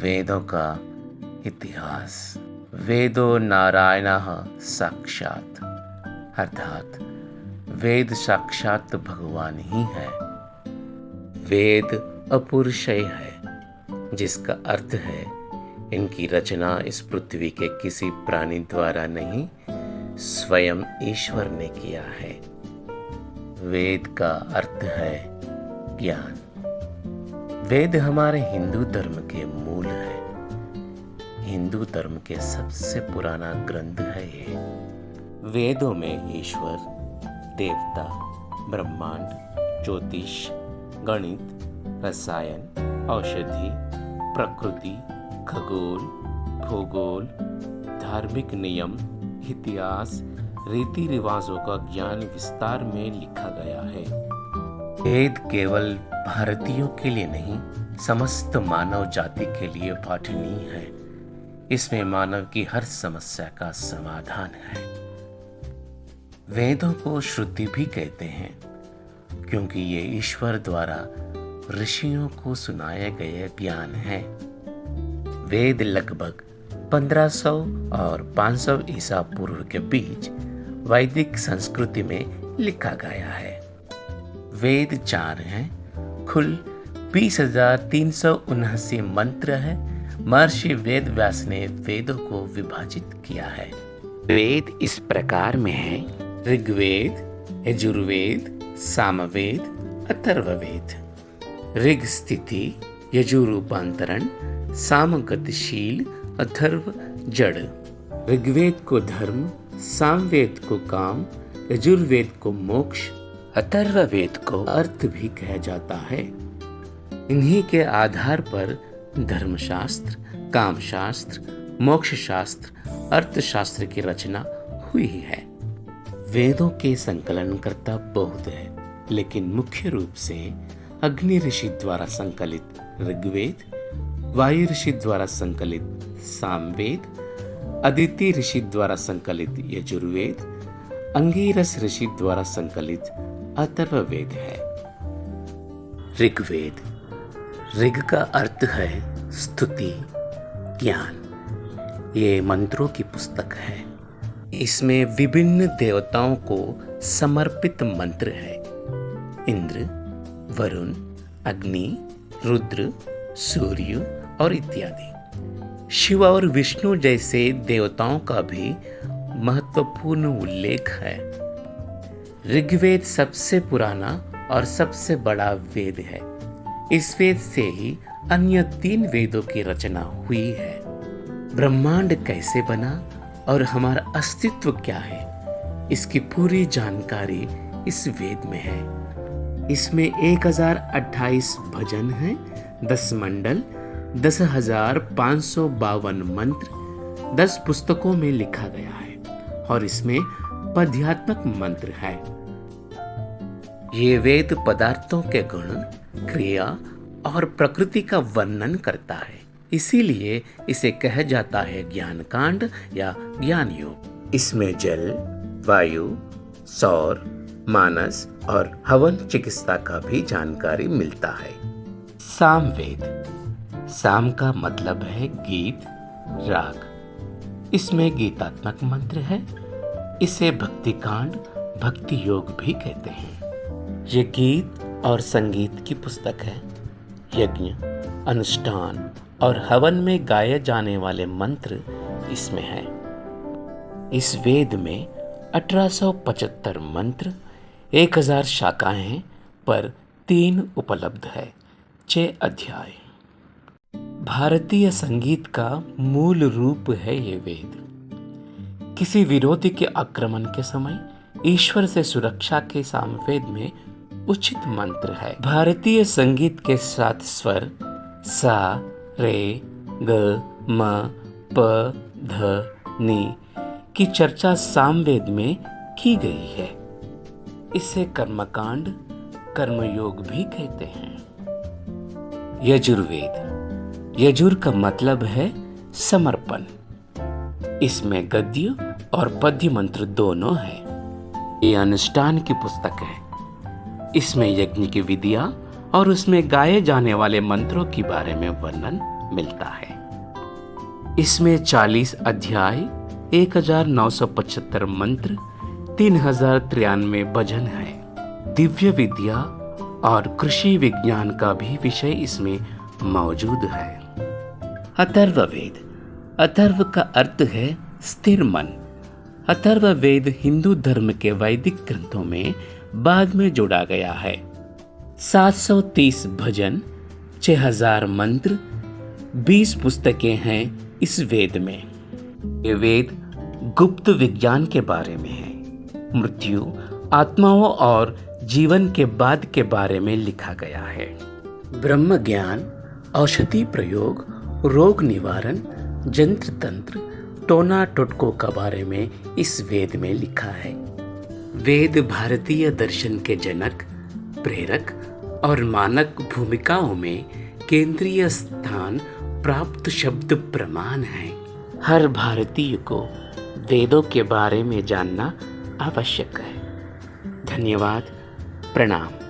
वेदों का इतिहास। वेदो नारायणः साक्षात्, अर्थात वेद साक्षात भगवान ही है। वेद अपुरुषेय है, जिसका अर्थ है इनकी रचना इस पृथ्वी के किसी प्राणी द्वारा नहीं, स्वयं ईश्वर ने किया है। वेद का अर्थ है ज्ञान। वेद हमारे हिंदू धर्म के मूल है। हिंदू धर्म के सबसे पुराना ग्रंथ है ये। वेदों में ईश्वर, देवता, ब्रह्मांड, ज्योतिष, गणित, रसायन, औषधि, प्रकृति, खगोल, भूगोल, धार्मिक नियम, इतिहास, रीति रिवाजों का ज्ञान विस्तार में लिखा गया है। वेद केवल भारतीयों के लिए नहीं, समस्त मानव जाति के लिए पाठनीय है। इसमें मानव की हर समस्या का समाधान है। वेदों को श्रुति भी कहते हैं, क्योंकि ये ईश्वर द्वारा ऋषियों को सुनाए गए ज्ञान है। वेद लगभग 1500 और 500 ईसा पूर्व के बीच वैदिक संस्कृति में लिखा गया है। वेद 4 हैं। कुल 20,379 मंत्र है। महर्षि वेद व्यास ने वेदों को विभाजित किया है। वेद इस प्रकार में है: ऋग्वेद, यजुर्वेद, सामवेद, अथर्ववेद। ऋग स्थिति, यजु रूपांतरण, साम गतिशील, अथर्व जड़। ऋग्वेद को धर्म, सामवेद को काम, यजुर्वेद को मोक्ष, अथर्ववेद को अर्थ भी कहा जाता है। इन्हीं के आधार पर धर्मशास्त्र, कामशास्त्र, मोक्ष शास्त्र, अर्थशास्त्र की रचना हुई है। वेदों के संकलनकर्ता बहुत है, लेकिन मुख्य रूप से अग्नि ऋषि द्वारा संकलित ऋग्वेद, वायु ऋषि द्वारा संकलित सामवेद, अदिति ऋषि द्वारा संकलित यजुर्वेद, अंगिरस ऋषि द्वारा संकलित अथर्ववेद है। ऋग्वेद, ऋग का अर्थ है स्तुति, ज्ञान। ये मंत्रों की पुस्तक है। इसमें विभिन्न देवताओं को समर्पित मंत्र है। इंद्र, वरुण, अग्नि, रुद्र, सूर्य और इत्यादि। शिव और विष्णु जैसे देवताओं का भी महत्वपूर्ण उल्लेख है। ऋग्वेद सबसे पुराना और सबसे बड़ा वेद है। इस वेद से ही अन्य 3 वेदों की रचना हुई है। ब्रह्मांड कैसे बना और हमारा अस्तित्व क्या है, इसकी पूरी जानकारी इस वेद में है। इसमें 1028 भजन हैं, 10 मंडल, 10,552 मंत्र 10 पुस्तकों में लिखा गया है और इसमें पद्यात्मक मंत्र है। ये वेद पदार्थों के गुण, क्रिया और प्रकृति का वर्णन करता है। इसीलिए इसे कहा जाता है ज्ञान कांड या ज्ञान योग। इसमें जल, वायु, सौर, मानस और हवन चिकित्सा का भी जानकारी मिलता है। सामवेद, साम का मतलब है गीत, राग। इसमें गीतात्मक मंत्र है। इसे भक्ति कांड, भक्ति योग भी कहते हैं। ये गीत और संगीत की पुस्तक है। यज्ञ, अनुष्ठान और हवन में गाए जाने वाले मंत्र इसमें है। इस वेद में 1875 मंत्र, 1000 शाखाएं हैं, पर 3 उपलब्ध है। 6 अध्याय। भारतीय संगीत का मूल रूप है ये वेद। किसी विरोधी के आक्रमण के समय ईश्वर से सुरक्षा के सामवेद में उचित मंत्र है। भारतीय संगीत के 7 स्वर सा, रे, ग, म, प, ध, नि की चर्चा सामवेद में की गई है। इसे कर्मकांड, कर्मयोग भी कहते हैं। यजुर्वेद, यजुर का मतलब है समर्पण। इसमें गद्य और पद्य मंत्र दोनों है। ये अनुष्ठान की पुस्तक है। इसमें यज्ञ की विधियां और उसमें गाए जाने वाले मंत्रों के बारे में वर्णन मिलता है। इसमें 40 अध्याय, 1975 मंत्र, 3093 भजन है। दिव्य विद्या और कृषि विज्ञान का भी विषय इसमें मौजूद है। अथर्ववेद, अथर्व का अर्थ है स्थिर मन। अथर्ववेद हिंदू धर्म के वैदिक ग्रंथों में बाद में जोड़ा गया है। 730 भजन, 6000 मंत्र, 20 पुस्तकें हैं इस वेद में। ये वेद गुप्त विज्ञान के बारे में है। मृत्यु, आत्माओं और जीवन के बाद के बारे में लिखा गया है। ब्रह्म ज्ञान, औषधि प्रयोग, रोग निवारण, जंत्र तंत्र, टोना टोटकों के बारे में इस वेद में लिखा है। वेद भारतीय दर्शन के जनक, प्रेरक और मानक भूमिकाओं में केंद्रीय स्थान प्राप्त शब्द प्रमाण है। हर भारतीय को वेदों के बारे में जानना आवश्यक है। धन्यवाद, प्रणाम।